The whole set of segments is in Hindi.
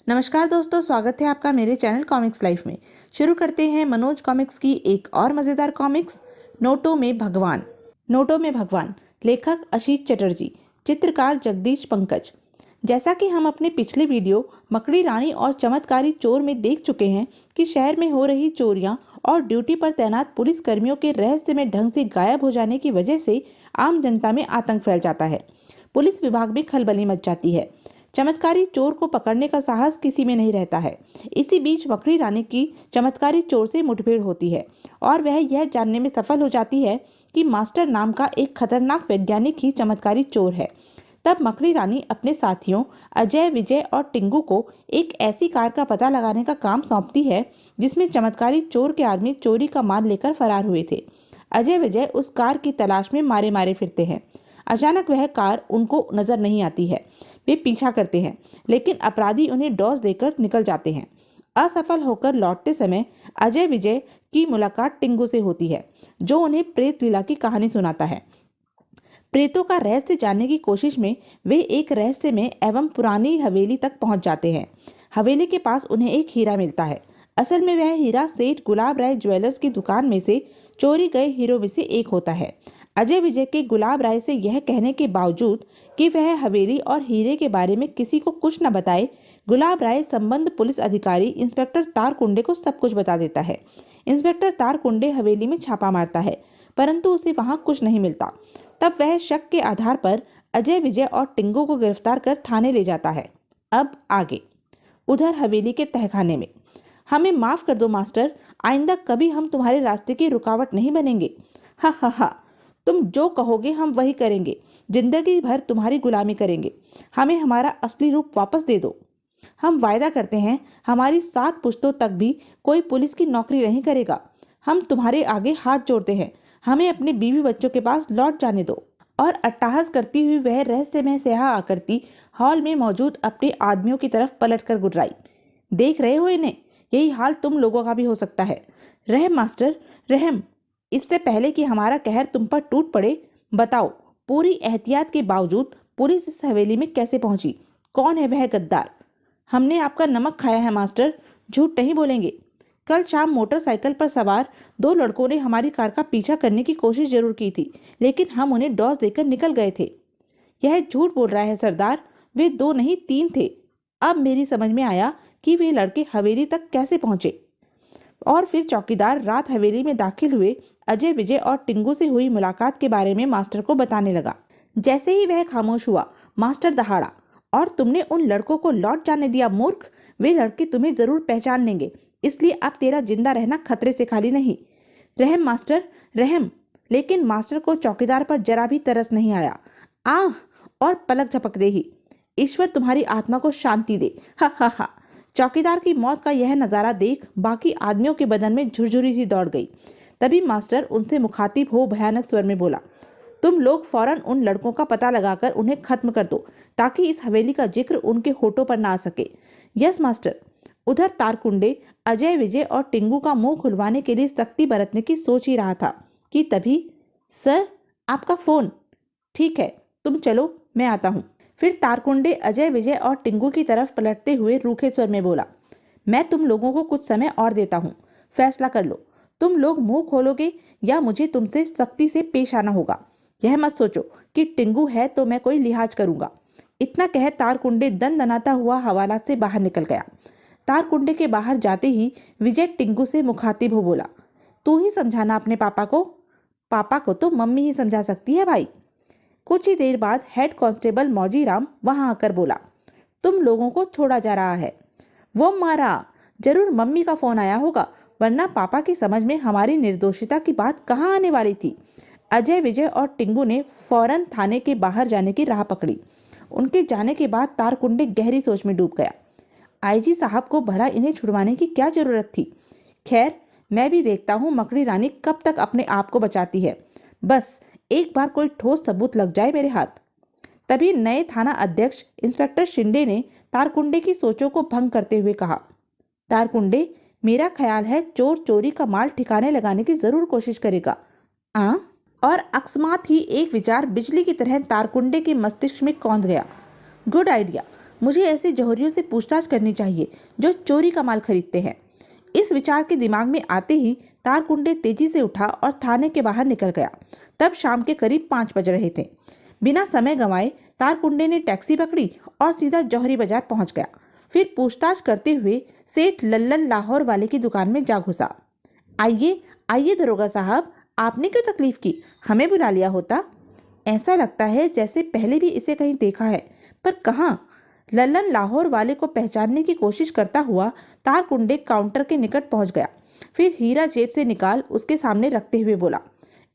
नमस्कार दोस्तों, स्वागत है आपका मेरे चैनल कॉमिक्स लाइफ में। शुरू करते हैं मनोज कॉमिक्स की एक और मज़ेदार कॉमिक्स, नोटों में भगवान। नोटों में भगवान, लेखक अशीत चटर्जी, चित्रकार जगदीश पंकज। जैसा कि हम अपने पिछले वीडियो मकड़ी रानी और चमत्कारी चोर में देख चुके हैं कि शहर में हो रही चोरियां और ड्यूटी पर तैनात पुलिस कर्मियों के रहस्यमय ढंग से गायब हो जाने की वजह से आम जनता में आतंक फैल जाता है। पुलिस विभाग में खलबली मच जाती है। चमत्कारी चोर को पकड़ने का साहस किसी में नहीं रहता है। इसी बीच मकड़ी रानी की चमत्कारी चोर से मुठभेड़ होती है और वह यह जानने में सफल हो जाती है कि मास्टर नाम का एक खतरनाक वैज्ञानिक ही चमत्कारी चोर है। तब मकड़ी रानी अपने साथियों अजय, विजय और टिंगू को एक ऐसी कार का पता लगाने का काम सौंपती है जिसमें चमत्कारी चोर के आदमी चोरी का माल लेकर फरार हुए थे। अजय विजय उस कार की तलाश में मारे मारे फिरते हैं। अचानक वह कार उनको नजर नहीं आती है। वे पीछा करते हैं, लेकिन अपराधी उन्हें डॉस देकर निकल जाते हैं। असफल होकर लौटते समय अजय विजय की मुलाकात टिंगू से होती है, जो उन्हें प्रेत लीला की कहानी सुनाता है। प्रेतों का रहस्य जानने की कोशिश में वे एक रहस्य में एवं पुरानी हवेली तक पहुंच जाते हैं। हवेली के पास उन्हें एक हीरा मिलता है। असल में वह हीरा सेठ गुलाब राय ज्वेलर्स की दुकान में से चोरी गए हीरो में से एक होता है। अजय विजय के गुलाब राय से यह कहने के बावजूद कि वह हवेली और हीरे के बारे में किसी को कुछ न बताए, गुलाब राय संबंध पुलिस अधिकारी इंस्पेक्टर तारकुंडे को सब कुछ बता देता है। इंस्पेक्टर तारकुंडे हवेली में छापा मारता है, परंतु उसे वहां कुछ नहीं मिलता। तब वह शक के आधार पर अजय विजय और टिंगू को गिरफ्तार कर थाने ले जाता है। अब आगे। उधर हवेली के तहखाने में, हमें माफ कर दो मास्टर, आइंदा कभी हम तुम्हारे रास्ते की रुकावट नहीं बनेंगे। हा हा हा, तुम जो कहोगे हम वही करेंगे। जिंदगी भर तुम्हारी गुलामी करेंगे। हमें हमारा असली रूप वापस दे दो। हम वायदा करते हैं हमारी 7 पुश्तों तक भी कोई पुलिस की नौकरी नहीं करेगा। हम तुम्हारे आगे हाथ जोड़ते हैं। हमें अपने बीवी बच्चों के पास लौट जाने दो। और अट्टहास करती हुई वह रहस्यमय स्याह आकृति हॉल में मौजूद अपने आदमियों की तरफ पलटकर गुर्राई। देख रहे हो इन्हें? यही हाल तुम लोगों का भी हो सकता है। रहम मास्टर, रहम। इससे पहले कि हमारा कहर तुम पर टूट पड़े, बताओ पूरी एहतियात के बावजूद पुलिस इस हवेली में कैसे पहुंची? कौन है वह गद्दार? हमने आपका नमक खाया है मास्टर, झूठ नहीं बोलेंगे। कल शाम मोटरसाइकिल पर सवार 2 लड़कों ने हमारी कार का पीछा करने की कोशिश जरूर की थी, लेकिन हम उन्हें डॉस देकर निकल गए थे। यह झूठ बोल रहा है सरदार, वे 2 नहीं 3 थे। अब मेरी समझ में आया कि वे लड़के हवेली तक कैसे पहुंचे। और फिर चौकीदार रात हवेली में दाखिल हुए अजय विजय और टिंगू से हुई मुलाकात के बारे में मास्टर को बताने लगा। जैसे ही वह खामोश हुआ, मास्टर दहाड़ा, और तुमने उन लड़कों को लौट जाने दिया मूर्ख। वे लड़के तुम्हें जरूर पहचान लेंगे, इसलिए अब तेरा जिंदा रहना खतरे से खाली नहीं। रहम मास्टर, रहम। लेकिन मास्टर को चौकीदार पर जरा भी तरस नहीं आया। आह, और पलक झपकते ही, ईश्वर तुम्हारी आत्मा को शांति दे। हा हा हा। चौकीदार की मौत का यह नज़ारा देख बाकी आदमियों के बदन में झुरझुरी सी दौड़ गई। तभी मास्टर उनसे मुखातिब हो भयानक स्वर में बोला, तुम लोग फौरन उन लड़कों का पता लगाकर उन्हें खत्म कर दो, ताकि इस हवेली का जिक्र उनके होठों पर ना आ सके। Yes master. उधर तारकुंडे अजय विजय और टिंगू का मुंह खुलवाने के लिए सख्ती बरतने की सोच ही रहा था कि तभी, सर आपका फोन। ठीक है, तुम चलो, मैं आता हूँ। फिर तारकुंडे अजय विजय और टिंगू की तरफ पलटते हुए रूखे स्वर में बोला, मैं तुम लोगों को कुछ समय और देता हूँ, फैसला कर लो। तुम लोग मुंह खोलोगे या मुझे तुमसे सख्ती से पेश आना होगा। यह मत सोचो कि टिंगू है तो मैं कोई लिहाज करूंगा। इतना कह तारकुंडे दनदनाता हुआ हवालात से बाहर निकल गया। तारकुंडे के बाहर जाते ही विजय टिंगू से मुखातिब हो बोला, तू ही समझाना अपने पापा को। पापा को तो मम्मी ही समझा सकती है भाई। कुछ ही देर बाद हेड कांस्टेबल मौजीराम वहां आकर बोला, तुम लोगों को छोड़ा जा रहा है। वो मारा, जरूर मम्मी का फोन आया होगा, वरना पापा की समझ में हमारी निर्दोषिता की बात कहाँ आने वाली थी। अजय विजय और टिंगू ने फौरन थाने के बाहर जाने की राह पकड़ी। उनके जाने के बाद तारकुंडे गहरी सोच में डूब गया। आईजी साहब को भला इन्हें छुड़वाने की क्या जरूरत थी? खैर, मैं भी देखता हूँ मकड़ी रानी कब तक अपने आप को बचाती है। बस एक बार कोई ठोस सबूत लग जाए मेरे हाथ। तभी नए थाना अध्यक्ष इंस्पेक्टर शिंदे ने तारकुंडे की सोचों को भंग करते हुए कहा, तारकुंडे, मेरा ख्याल है चोर चोरी का माल ठिकाने लगाने की जरूर कोशिश करेगा। और अकस्मात ही एक विचार बिजली की तरह तारकुंडे के मस्तिष्क में कौंध गया। Good idea. मुझे ऐसे जौहरियों से पूछताछ करनी चाहिए जो चोरी का माल खरीदते हैं। इस विचार के दिमाग में आते ही तारकुंडे तेजी से उठा और थाने के बाहर निकल गया। तब शाम के करीब 5 बज रहे थे। बिना समय गंवाए तारकुंडे ने टैक्सी पकड़ी और सीधा जौहरी बाजार पहुंच गया। फिर पूछताछ करते हुए सेठ लल्लन लाहौर वाले की दुकान में जा घुसा। आइए आइए दरोगा साहब, आपने क्यों तकलीफ की, हमें बुला लिया होता। ऐसा लगता है जैसे पहले भी इसे कहीं देखा है, पर कहाँ। लल्लन लाहौर वाले को पहचानने की कोशिश करता हुआ तारकुंडे काउंटर के निकट पहुंच गया। फिर हीरा जेब से निकाल उसके सामने रखते हुए बोला,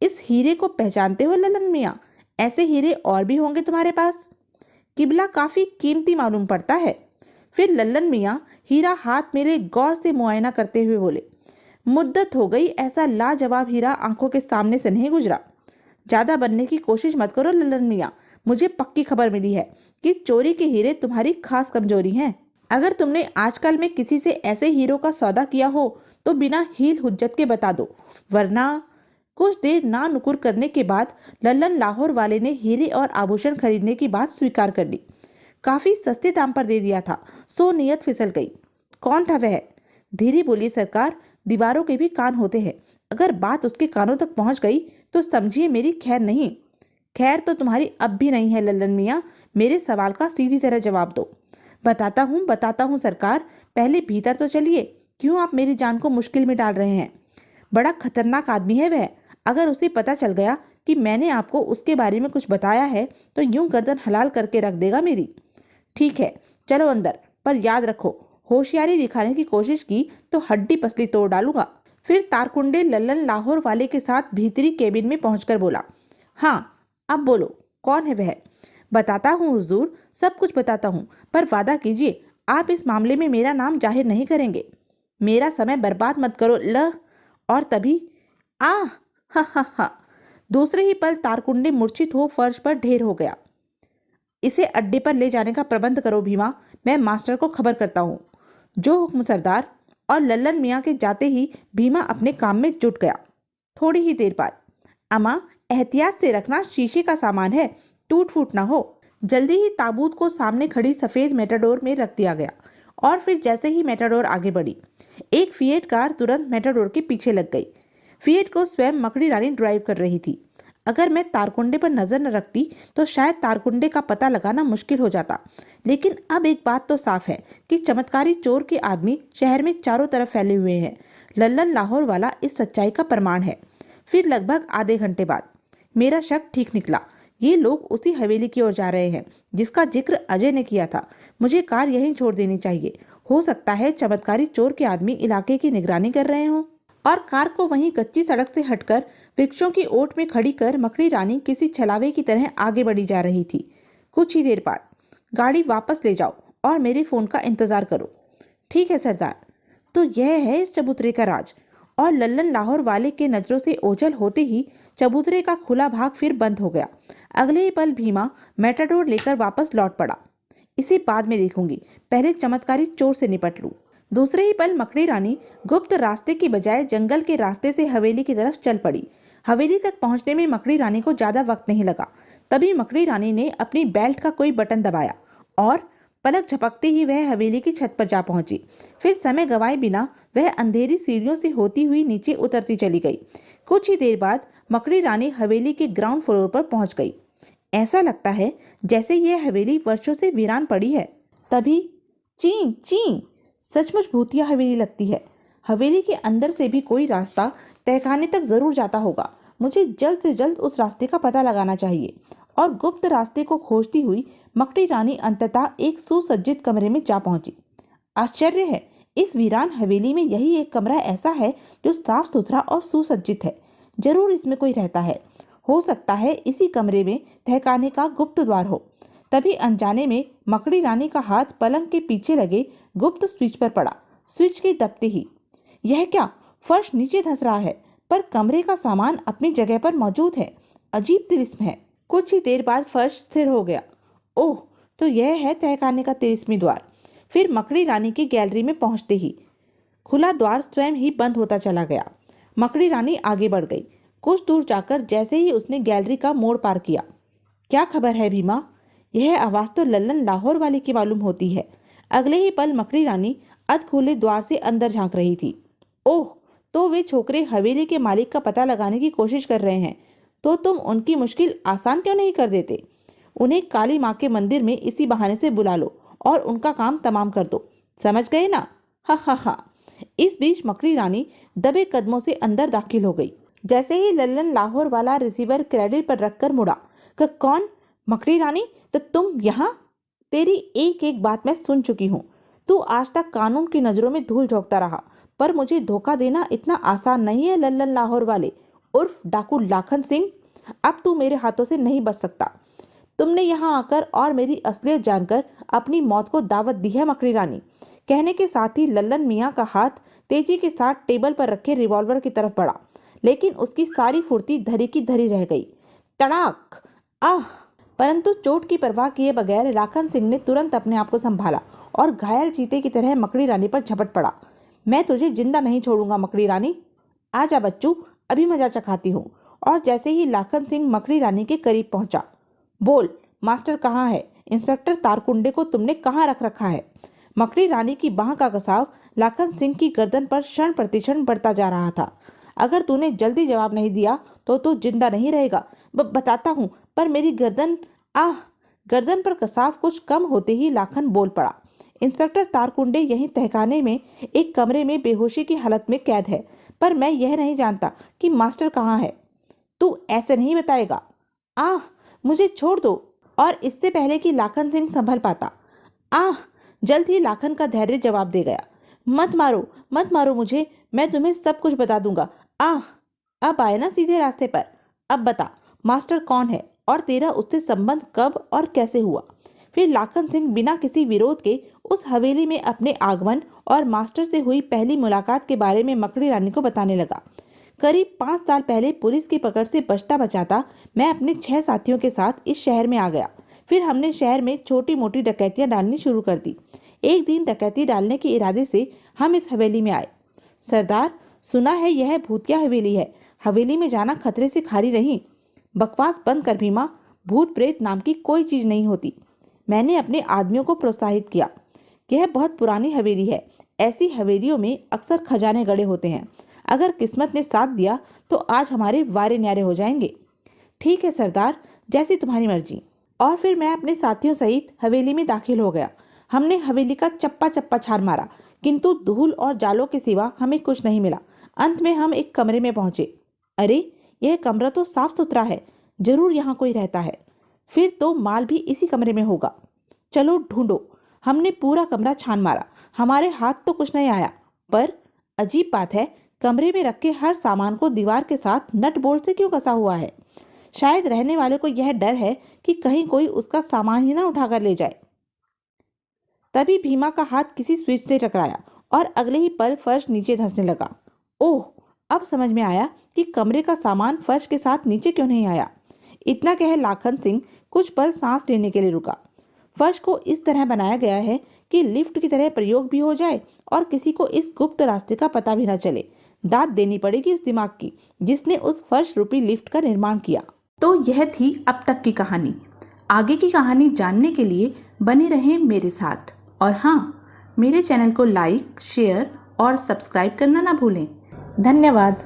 इस हीरे को पहचानते हो लल्लन मियाँ? ऐसे हीरे और भी होंगे तुम्हारे पास? किबला काफी कीमती मालूम पड़ता है। फिर लल्लन मियाँ हीरा हाथ मेरे गौर से मुआयना करते हुए बोले, मुद्दत हो गई ऐसा लाजवाब हीरा आंखों के सामने से नहीं गुजरा। ज्यादा बनने की कोशिश मत करो लल्लन मियाँ, मुझे पक्की खबर मिली है कि चोरी के हीरे तुम्हारी खास कमजोरी हैं। अगर तुमने आजकल में किसी से ऐसे हीरों का सौदा किया हो तो बिना हील हुज्जत के बता दो, वरना। कुछ देर ना नुकुर करने के बाद लल्लन लाहौर वाले ने हीरे और आभूषण खरीदने की बात स्वीकार कर ली। काफी सस्ते दाम पर दे दिया था, सो नीयत फिसल गई। कौन था वह? धीरे बोलिए सरकार, दीवारों के भी कान होते हैं। अगर बात उसके कानों तक पहुंच गई तो समझिए मेरी खैर नहीं। खैर तो तुम्हारी अब भी नहीं है लल्लन मियाँ, मेरे सवाल का सीधी तरह जवाब दो। बताता हूँ सरकार, पहले भीतर तो चलिए। क्यों आप मेरी जान को मुश्किल में डाल रहे हैं? बड़ा खतरनाक आदमी है वह। अगर उसे पता चल गया कि मैंने आपको उसके बारे में कुछ बताया है तो यूं गर्दन हलाल करके रख देगा मेरी। ठीक है, चलो अंदर, पर याद रखो होशियारी दिखाने की कोशिश की तो हड्डी पसली तोड़ डालूंगा। फिर तारकुंडे लल्लन लाहौर वाले के साथ भीतरी केबिन में पहुंचकर बोला, हाँ अब बोलो, कौन है वह? बताता हूँ हुजूर, सब कुछ बताता हूँ, पर वादा कीजिए आप इस मामले में मेरा नाम जाहिर नहीं करेंगे। मेरा समय बर्बाद मत करो ल। और तभी आह हा हा हा, दूसरे ही पल तारकुंडे मूर्छित हो फर्श पर ढेर हो गया। इसे अड्डे पर ले जाने का प्रबंध करो भीमा, मैं मास्टर को खबर करता हूँ। जो हुक्म सरदार। और लल्लन मियाँ के जाते ही भीमा अपने काम में जुट गया। थोड़ी ही देर बाद, अम्मा एहतियात से रखना, शीशे का सामान है, टूट फूट ना हो। जल्दी ही ताबूत को सामने खड़ी सफेद मेटाडोर में रख दिया गया और फिर जैसे ही मेटाडोर आगे बढ़ी, एक फिएट कार तुरंत मेटाडोर के पीछे लग गई। फिएट को स्वयं मकड़ी रानी ड्राइव कर रही थी। अगर मैं तारकुंडे पर नजर न रखती तो शायद तारकुंडे का पता लगाना मुश्किल हो जाता। लेकिन अब एक बात तो साफ है कि चमत्कारी चोर के आदमी शहर में चारों तरफ फैले हुए हैं। लल्लन लाहौर वाला इस सच्चाई का प्रमाण है। फिर लगभग आधे घंटे बाद मेरा शक ठीक निकला। ये लोग उसी हवेली की ओर जा रहे हैं जिसका जिक्र अजय ने किया था। मुझे कार यहीं छोड़ देनी चाहिए। हो सकता है चमत्कारी चोर के आदमी इलाके की निगरानी कर रहे हों। और कार को वहीं कच्ची सड़क से हटकर वृक्षों की ओट में खड़ी कर मकड़ी रानी किसी छलावे की तरह आगे बढ़ी जा रही थी। कुछ ही देर बाद, गाड़ी वापस ले जाओ और मेरे फोन का इंतजार करो। ठीक है सरदार। तो यह है इस चबूतरे का राज। और लल्लन लाहौर वाले के नजरों से ओझल होते ही चबूतरे का खुला भाग फिर बंद हो गया। अगले ही पल भीमा मेटाडोर लेकर वापस लौट पड़ा। इसे बाद में देखूंगी, पहले चमत्कारी चोर से निपट लूं। दूसरे ही पल मकड़ी रानी गुप्त रास्ते की बजाय जंगल के रास्ते से हवेली की तरफ चल पड़ी। हवेली तक पहुंचने में मकड़ी रानी को ज्यादा वक्त नहीं लगा। तभी मकड़ी रानी ने अपनी बेल्ट का कोई बटन दबाया और पलक झपकते ही वह हवेली की छत पर जा पहुंची। फिर समय गवाए बिना वह अंधेरी सीढ़ियों से होती हुई नीचे उतरती चली गई। कुछ ही देर बाद मकड़ी रानी हवेली के ग्राउंड फ्लोर पर पहुंच गई। ऐसा लगता है जैसे यह हवेली वर्षों से वीरान पड़ी है। तभी ची ची, सचमुच भूतिया हवेली लगती है। हवेली के अंदर से भी कोई रास्ता तहखाने तक जरूर जाता होगा। मुझे जल्द से जल्द उस रास्ते का पता लगाना चाहिए। और गुप्त रास्ते को खोजती हुई मकड़ी रानी अंततः एक सुसज्जित कमरे में जा पहुंची। आश्चर्य है, इस वीरान हवेली में यही एक कमरा ऐसा है जो साफ सुथरा और सुसज्जित है। जरूर इसमें कोई रहता है। हो सकता है इसी कमरे में तहखाने का गुप्त द्वार हो। तभी अनजाने में मकड़ी रानी का हाथ पलंग के पीछे लगे गुप्त स्विच पर पड़ा। स्विच के दबते ही, यह क्या, फर्श नीचे धंस रहा है पर कमरे का सामान अपनी जगह पर मौजूद है। अजीब तिलिस्म है। कुछ ही देर बाद फर्श स्थिर हो गया। ओह, तो यह है तहखाने का तिलिस्मी द्वार। फिर मकड़ी रानी की गैलरी में पहुंचते ही खुला द्वार स्वयं ही बंद होता चला गया। मकड़ी रानी आगे बढ़ गई। कुछ दूर जाकर जैसे ही उसने गैलरी का मोड़ पार किया, क्या खबर है भीमा? यह आवाज तो लल्लन लाहौर वाले की मालूम होती है। अगले ही पल मकड़ी रानी अध खुले द्वार से अंदर झांक रही थी। ओह, तो वे छोकरे हवेली के मालिक का पता लगाने की कोशिश कर रहे हैं, तो तुम उनकी मुश्किल आसान क्यों नहीं कर देते? उन्हें काली माँ के मंदिर में इसी बहाने से बुला लो और उनका काम तमाम कर दो, समझ गए ना? हा हा हा। इस बीच मकड़ी रानी दबे कदमों से अंदर दाखिल हो गई। जैसे ही लल्लन लाहौर वाला रिसीवर क्रेडिट पर रखकर मुड़ा, कौन? मकड़ी रानी, तो तुम यहाँ? तेरी एक एक बात मैं सुन चुकी हूँ। तू आज तक कानून की नजरों में धूल झोंकता रहा, पर मुझे धोखा देना इतना आसान नहीं है लल्लन लाहौर वाले उर्फ डाकू लाखन सिंह। अब तू मेरे हाथों से नहीं बच सकता। तुमने यहाँ आकर और मेरी असलियत जानकर अपनी मौत को दावत दी है मकड़ी रानी। कहने के साथ ही लल्लन मियाँ का हाथ तेजी के साथ टेबल पर रखे रिवॉल्वर की तरफ बढ़ा, लेकिन उसकी सारी फुर्ती धरी की धरी रह गई। तड़ाक! आह! परंतु चोट की परवाह किए बगैर लाखन सिंह ने तुरंत अपने आप को संभाला और घायल चीते की तरह मकड़ी रानी पर झपट पड़ा। मैं तुझे जिंदा नहीं छोड़ूंगा मकड़ी रानी। आजा बच्चू, अभी मजा चखाती हूँ। और जैसे ही लाखन सिंह मकड़ी रानी के करीब पहुंचा, बोल, मास्टर कहाँ है? इंस्पेक्टर तारकुंडे को तुमने कहाँ रख रखा है? मकड़ी रानी की बाह का कसाव लाखन सिंह की गर्दन पर क्षण प्रतिक्षण बढ़ता जा रहा था। अगर तूने जल्दी जवाब नहीं दिया तो तू जिंदा नहीं रहेगा। बताता हूँ, पर मेरी गर्दन। आह! गर्दन पर कसाव कुछ कम होते ही लाखन बोल पड़ा। इंस्पेक्टर तारकुंडे यहीं तहखाने में एक कमरे में बेहोशी की हालत में कैद है, पर मैं यह नहीं जानता कि मास्टर कहाँ है। तू ऐसे नहीं बताएगा। आह! मुझे छोड़ दो। और इससे पहले कि लाखन सिंह संभल पाता, आह! जल्द ही लाखन का धैर्य जवाब दे गया। मत मारो, मत मारो मुझे, मैं तुम्हें सब कुछ बता दूंगा। आह! अब आए ना सीधे रास्ते पर। अब बता, मास्टर कौन है और तेरा उससे संबंध कब और कैसे हुआ? फिर लाखन सिंह बिना किसी विरोध के उस हवेली में अपने आगमन और मास्टर से हुई पहली मुलाकात के बारे में मकड़ी रानी को बताने लगा। करीब 5 साल पहले पुलिस की पकड़ से बचता बचाता मैं अपने 6 साथियों के साथ इस शहर में आ गया। फिर हमने शहर में छोटी मोटी डकैतियां डालनी शुरू कर दी। एक दिन डकैती डालने के इरादे से हम इस हवेली में आए। सरदार, सुना है यह भूतिया हवेली है। हवेली में जाना खतरे से खाली नहीं। बकवास बंद कर भीमा, भूत प्रेत नाम की कोई चीज नहीं होती। मैंने अपने आदमियों को प्रोत्साहित किया। यह बहुत पुरानी हवेली है। ऐसी हवेलियों में अक्सर खजाने गड़े होते हैं। अगर किस्मत ने साथ दिया तो आज हमारे वारे न्यारे हो जाएंगे। ठीक है सरदार, जैसी तुम्हारी मर्जी। और फिर मैं अपने साथियों सहित हवेली में दाखिल हो गया। हमने हवेली का चप्पा चप्पा छान मारा, किंतु धूल और जालों के सिवा हमें कुछ नहीं मिला। अंत में हम एक कमरे में पहुंचे। अरे, यह कमरा तो साफ सुथरा है, जरूर यहाँ कोई रहता है। फिर तो माल भी इसी कमरे में होगा। चलो ढूंढो। हमने पूरा कमरा छान मारा, हमारे हाथ तो कुछ नहीं आया। पर अजीब बात है, कमरे में रखे हर सामान को दीवार के साथ नट बोल्ट से क्यों कसा हुआ है? शायद रहने वाले को यह डर है कि कहीं कोई उसका सामान ही ना उठाकर ले जाए। तभी भीमा का हाथ किसी स्विच से टकराया और अगले ही पल फर्श नीचे धंसने लगा। ओह, अब समझ में आया कि कमरे का सामान फर्श के साथ नीचे क्यों नहीं आया। इतना कह लाखन सिंह कुछ पल सांस लेने के लिए रुका। फर्श को इस तरह बनाया गया है कि लिफ्ट की तरह प्रयोग भी हो जाए और किसी को इस गुप्त रास्ते का पता भी न चले। दाद देनी पड़ेगी उस दिमाग की जिसने उस फर्श रूपी लिफ्ट का निर्माण किया। तो यह थी अब तक की कहानी। आगे की कहानी जानने के लिए बने रहें मेरे साथ। और हाँ, मेरे चैनल को लाइक, शेयर और सब्सक्राइब करना ना भूलें। धन्यवाद।